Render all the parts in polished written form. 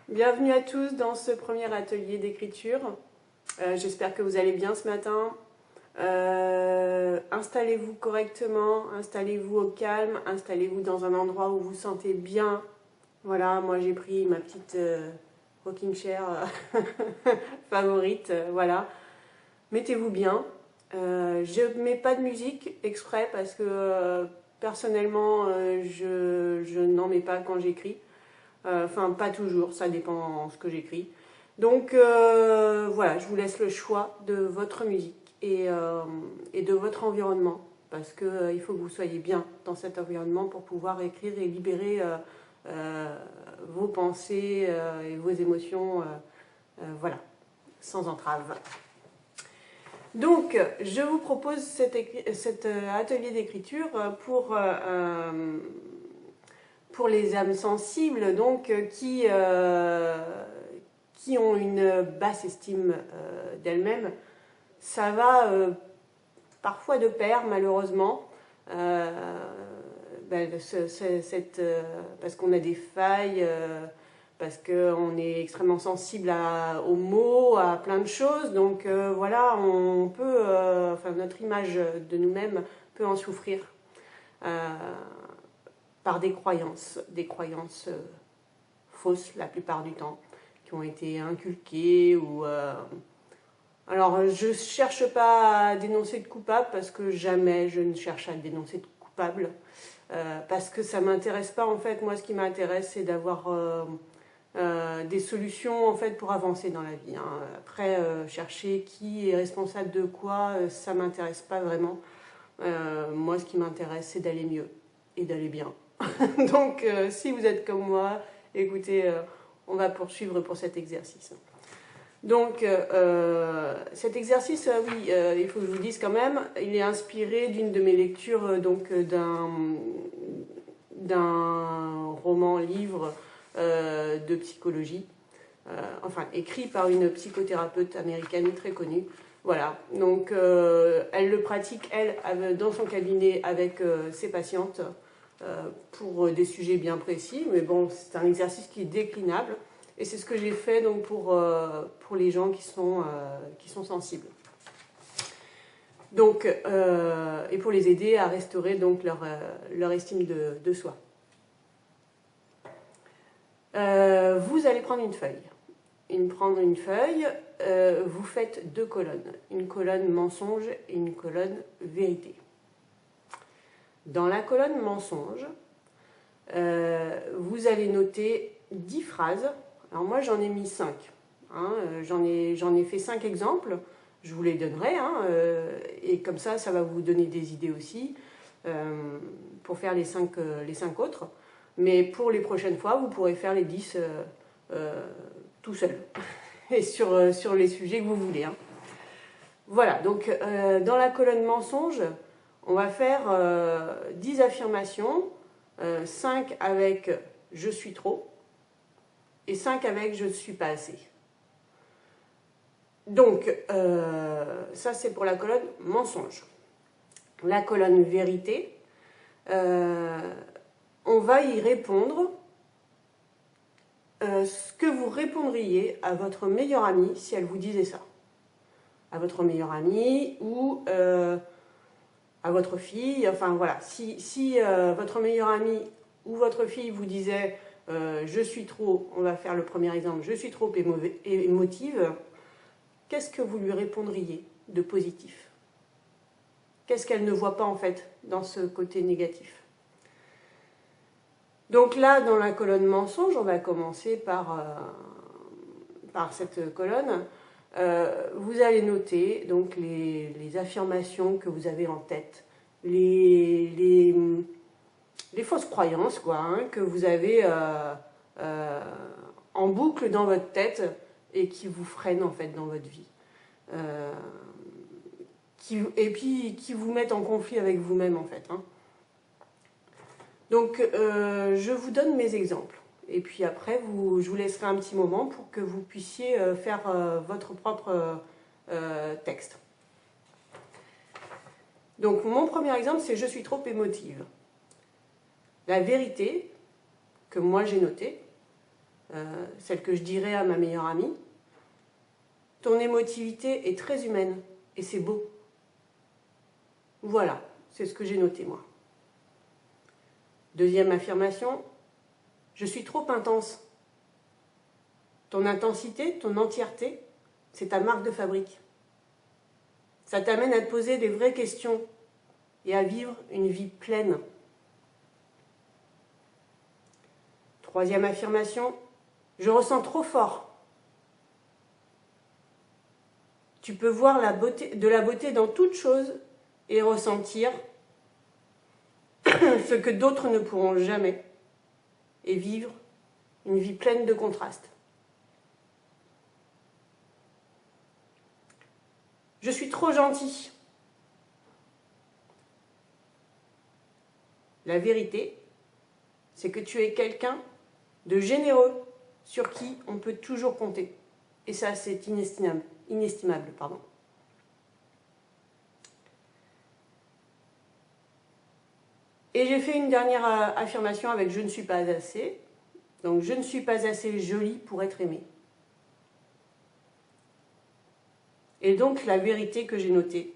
Bienvenue à tous dans ce premier atelier d'écriture. J'espère que vous allez bien ce matin. Installez-vous correctement, installez-vous au calme, installez-vous dans un endroit où vous vous sentez bien. Voilà, moi j'ai pris ma petite rocking chair favorite, voilà. Mettez-vous bien. Je ne mets pas de musique exprès parce que personnellement je n'en mets pas quand j'écris. Enfin, pas toujours, ça dépend de ce que j'écris. Donc voilà, je vous laisse le choix de votre musique et de votre environnement. Parce qu'il faut que vous soyez bien dans cet environnement pour pouvoir écrire et libérer vos pensées et vos émotions, voilà, sans entrave. Donc, je vous propose cet atelier d'écriture pour les âmes sensibles, donc qui ont une basse estime d'elles-mêmes. Ça va parfois de pair, malheureusement, parce qu'on a des failles, parce qu'on est extrêmement sensible aux mots, à plein de choses. Donc voilà, on peut, notre image de nous-mêmes peut en souffrir. Par des croyances fausses la plupart du temps, qui ont été inculquées ou... Alors, je ne cherche pas à dénoncer de coupable, parce que jamais je ne cherche à dénoncer de coupable, parce que ça ne m'intéresse pas, en fait. Moi, ce qui m'intéresse, c'est d'avoir des solutions, en fait, pour avancer dans la vie, hein. Après, chercher qui est responsable de quoi, ça ne m'intéresse pas vraiment. Moi, ce qui m'intéresse, c'est d'aller mieux et d'aller bien. Donc, si vous êtes comme moi, écoutez, on va poursuivre pour cet exercice. Donc, cet exercice, oui, il faut que je vous dise quand même, il est inspiré d'une de mes lectures, donc d'un roman-livre de psychologie, écrit par une psychothérapeute américaine très connue. Voilà, donc elle le pratique, elle, dans son cabinet avec ses patientes, pour des sujets bien précis, mais bon, c'est un exercice qui est déclinable, et c'est ce que j'ai fait donc pour les gens qui sont sensibles. Donc, et pour les aider à restaurer donc leur estime de soi. Vous allez prendre une feuille. Vous faites deux colonnes, une colonne mensonge et une colonne vérité. Dans la colonne mensonge, vous allez noter 10 phrases. Alors moi j'en ai mis 5. Hein, j'en ai fait 5 exemples. Je vous les donnerai. Hein, et comme ça, ça va vous donner des idées aussi pour faire les 5 autres. Mais pour les prochaines fois, vous pourrez faire les 10 tout seul. Et sur les sujets que vous voulez. Hein. Voilà, donc dans la colonne mensonge, on va faire 10 affirmations, 5 avec « je suis trop » et 5 avec « je ne suis pas assez ». Donc, ça c'est pour la colonne mensonge. La colonne vérité, on va y répondre ce que vous répondriez à votre meilleure amie si elle vous disait ça. À votre meilleure amie ou à votre fille, enfin voilà. Si votre meilleure amie ou votre fille vous disait je suis trop, on va faire le premier exemple, je suis trop émotive, qu'est-ce que vous lui répondriez de positif? Qu'est-ce qu'elle ne voit pas en fait dans ce côté négatif? Donc là, dans la colonne mensonge, on va commencer par cette colonne. Vous allez noter donc les affirmations que vous avez en tête, les fausses croyances quoi, hein, que vous avez en boucle dans votre tête et qui vous freinent en fait dans votre vie. Et puis qui vous mettent en conflit avec vous-même en fait. Hein. Donc je vous donne mes exemples. Et puis après, je vous laisserai un petit moment pour que vous puissiez faire votre propre texte. Donc mon premier exemple, c'est « je suis trop émotive ». La vérité que moi j'ai notée, celle que je dirais à ma meilleure amie. Ton émotivité est très humaine et c'est beau. Voilà, c'est ce que j'ai noté moi. Deuxième affirmation, je suis trop intense. Ton intensité, ton entièreté, c'est ta marque de fabrique. Ça t'amène à te poser des vraies questions et à vivre une vie pleine. Troisième affirmation, je ressens trop fort. Tu peux voir de la beauté dans toute chose et ressentir ce que d'autres ne pourront jamais et vivre une vie pleine de contrastes. Je suis trop gentil. La vérité, c'est que tu es quelqu'un de généreux sur qui on peut toujours compter. Et ça, c'est inestimable, pardon. Et j'ai fait une dernière affirmation avec « je ne suis pas assez ». Donc, je ne suis pas assez jolie pour être aimée. Et donc, la vérité que j'ai notée,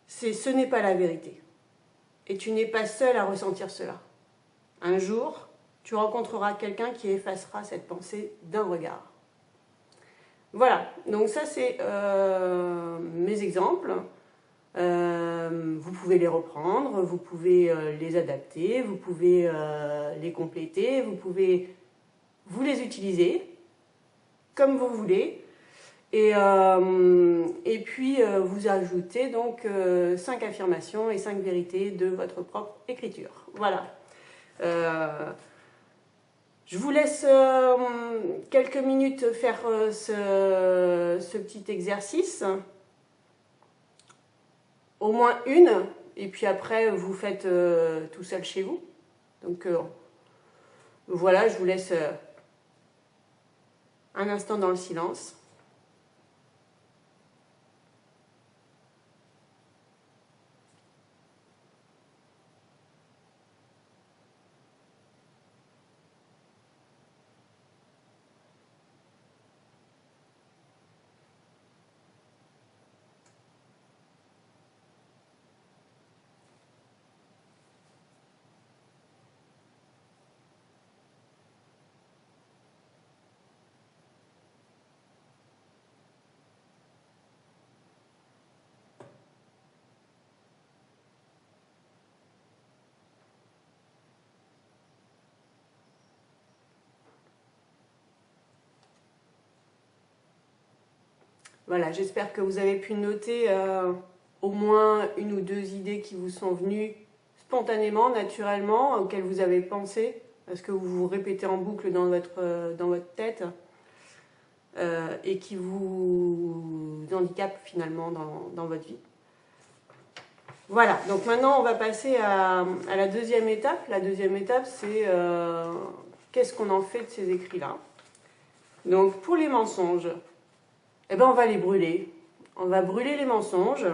c'est « ce n'est pas la vérité ». Et tu n'es pas seul à ressentir cela. Un jour, tu rencontreras quelqu'un qui effacera cette pensée d'un regard. Voilà, donc ça c'est mes exemples. Vous pouvez les reprendre, vous pouvez les adapter, vous pouvez les compléter, vous pouvez vous les utiliser comme vous voulez. Et puis vous ajoutez donc 5 affirmations et 5 vérités de votre propre écriture. Voilà. Je vous laisse quelques minutes faire ce petit exercice. Au moins une, et puis après vous faites tout seul chez vous. Donc voilà, je vous laisse un instant dans le silence. Voilà, j'espère que vous avez pu noter au moins une ou deux idées qui vous sont venues spontanément, naturellement, auxquelles vous avez pensé, parce que vous vous répétez en boucle dans votre tête et qui vous handicapent finalement dans votre vie. Voilà, donc maintenant on va passer à la deuxième étape. La deuxième étape, c'est qu'est-ce qu'on en fait de ces écrits-là. Donc pour les mensonges, eh ben, on va les brûler. On va brûler les mensonges.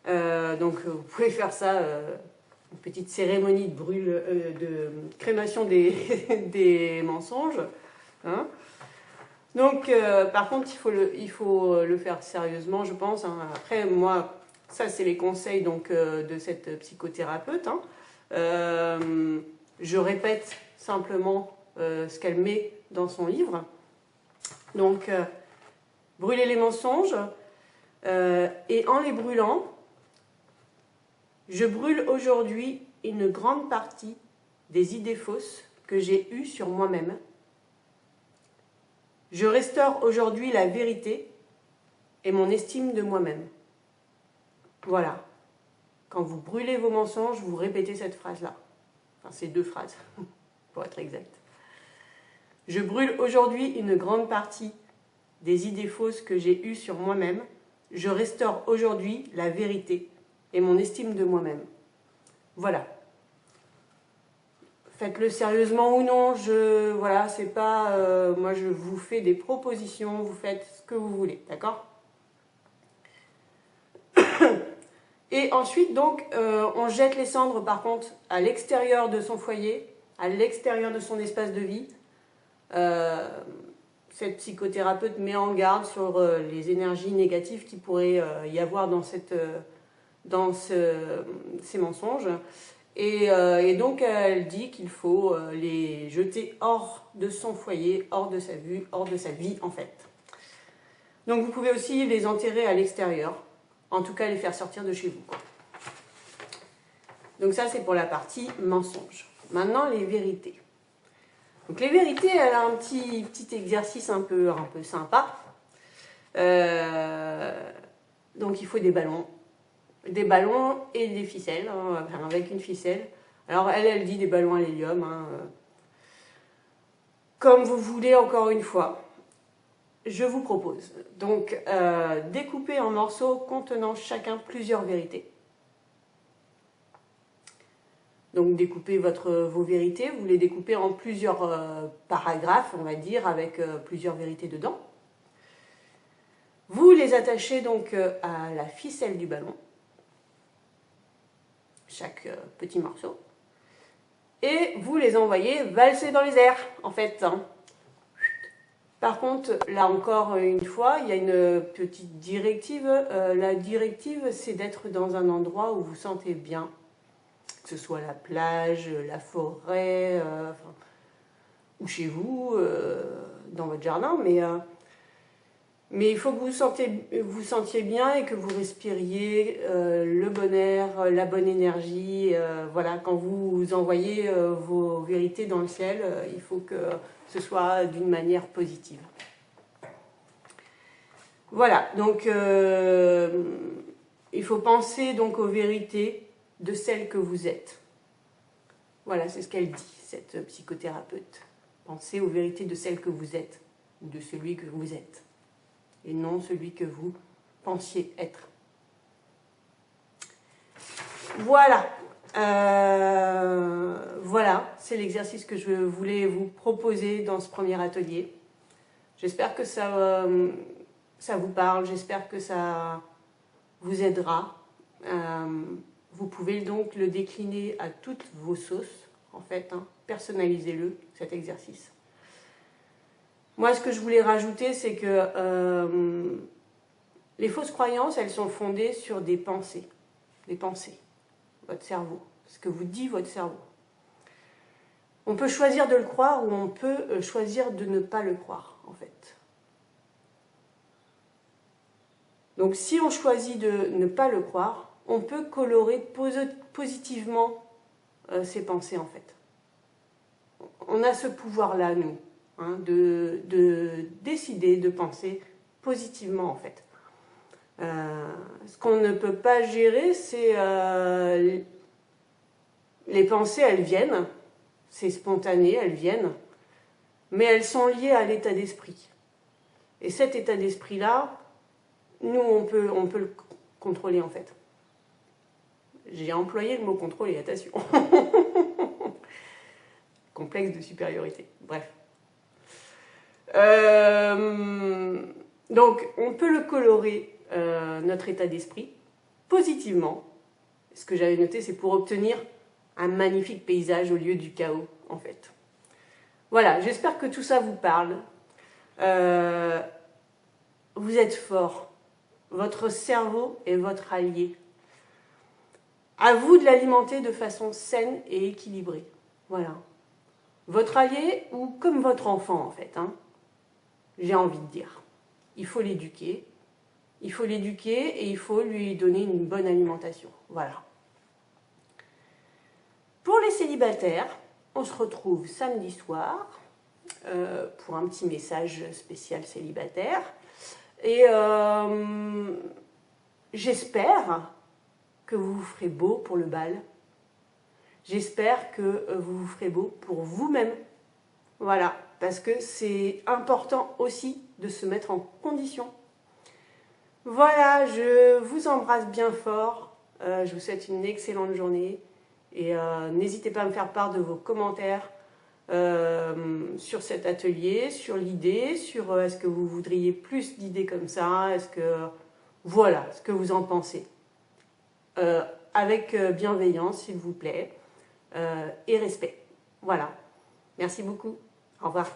Donc vous pouvez faire ça, une petite cérémonie de crémation des mensonges. Hein. Donc par contre, il faut le faire sérieusement, je pense. Hein. Après, moi, ça c'est les conseils donc, de cette psychothérapeute. Hein. Je répète simplement ce qu'elle met dans son livre. Donc, brûler les mensonges, et en les brûlant, je brûle aujourd'hui une grande partie des idées fausses que j'ai eues sur moi-même. Je restaure aujourd'hui la vérité et mon estime de moi-même. Voilà. Quand vous brûlez vos mensonges, vous répétez cette phrase-là. Enfin, ces deux phrases, pour être exact. Je brûle aujourd'hui une grande partie des idées fausses que j'ai eues sur moi-même. Je restaure aujourd'hui la vérité et mon estime de moi-même. Voilà. Faites-le sérieusement ou non, voilà, c'est pas... moi, je vous fais des propositions, vous faites ce que vous voulez, d'accord? Et ensuite, donc, on jette les cendres, par contre, à l'extérieur de son foyer, à l'extérieur de son espace de vie. Cette psychothérapeute met en garde sur les énergies négatives qu'il pourrait y avoir dans ces mensonges. Et donc elle dit qu'il faut les jeter hors de son foyer, hors de sa vie en fait. Donc vous pouvez aussi les enterrer à l'extérieur, en tout cas les faire sortir de chez vous. Donc ça c'est pour la partie mensonge. Maintenant les vérités. Donc les vérités, elle a un petit exercice un peu sympa. Donc il faut des ballons et des ficelles, hein, avec une ficelle. Alors elle dit des ballons à l'hélium, hein, comme vous voulez encore une fois. Je vous propose donc découper en morceaux contenant chacun plusieurs vérités. Donc découpez vos vérités, vous les découpez en plusieurs paragraphes, on va dire, avec plusieurs vérités dedans. Vous les attachez donc à la ficelle du ballon, chaque petit morceau, et vous les envoyez valser dans les airs, en fait. Par contre, là encore une fois, il y a une petite directive. La directive, c'est d'être dans un endroit où vous sentez bien, que ce soit la plage, la forêt, ou chez vous, dans votre jardin, mais il faut que vous sentiez bien et que vous respiriez le bon air, la bonne énergie. Voilà, quand vous envoyez vos vérités dans le ciel, il faut que ce soit d'une manière positive. Voilà, donc il faut penser donc aux vérités de celle que vous êtes. Voilà, c'est ce qu'elle dit, cette psychothérapeute. Pensez aux vérités de celle que vous êtes, ou de celui que vous êtes, et non celui que vous pensiez être. Voilà, voilà, c'est l'exercice que je voulais vous proposer dans ce premier atelier. J'espère que ça vous parle, j'espère que ça vous aidera. Vous pouvez donc le décliner à toutes vos sauces, en fait, hein. Personnalisez-le, cet exercice. Moi, ce que je voulais rajouter, c'est que les fausses croyances, elles sont fondées sur des pensées. Des pensées, votre cerveau, ce que vous dit votre cerveau. On peut choisir de le croire ou on peut choisir de ne pas le croire, en fait. Donc, si on choisit de ne pas le croire, on peut colorer positivement ses pensées, en fait. On a ce pouvoir-là, nous, hein, de décider de penser positivement, en fait. Ce qu'on ne peut pas gérer, c'est les pensées, elles viennent, c'est spontané, elles viennent, mais elles sont liées à l'état d'esprit. Et cet état d'esprit-là, nous, on peut le contrôler, en fait. J'ai employé le mot contrôler, attention. Complexe de supériorité, bref. Donc, on peut le colorer, notre état d'esprit, positivement. Ce que j'avais noté, c'est pour obtenir un magnifique paysage au lieu du chaos, en fait. Voilà, j'espère que tout ça vous parle. Vous êtes fort. Votre cerveau est votre allié. À vous de l'alimenter de façon saine et équilibrée. Voilà. Votre allié ou comme votre enfant, en fait, hein, j'ai envie de dire. Il faut l'éduquer. Il faut l'éduquer et il faut lui donner une bonne alimentation. Voilà. Pour les célibataires, on se retrouve samedi soir pour un petit message spécial célibataire. Et j'espère que vous vous ferez beau pour le bal. J'espère que vous vous ferez beau pour vous-même. Voilà, parce que c'est important aussi de se mettre en condition. Voilà, je vous embrasse bien fort. Je vous souhaite une excellente journée. Et n'hésitez pas à me faire part de vos commentaires sur cet atelier, sur l'idée, sur est-ce que vous voudriez plus d'idées comme ça, est-ce que voilà, ce que vous en pensez. Avec bienveillance, s'il vous plaît, et respect. Voilà. Merci beaucoup. Au revoir.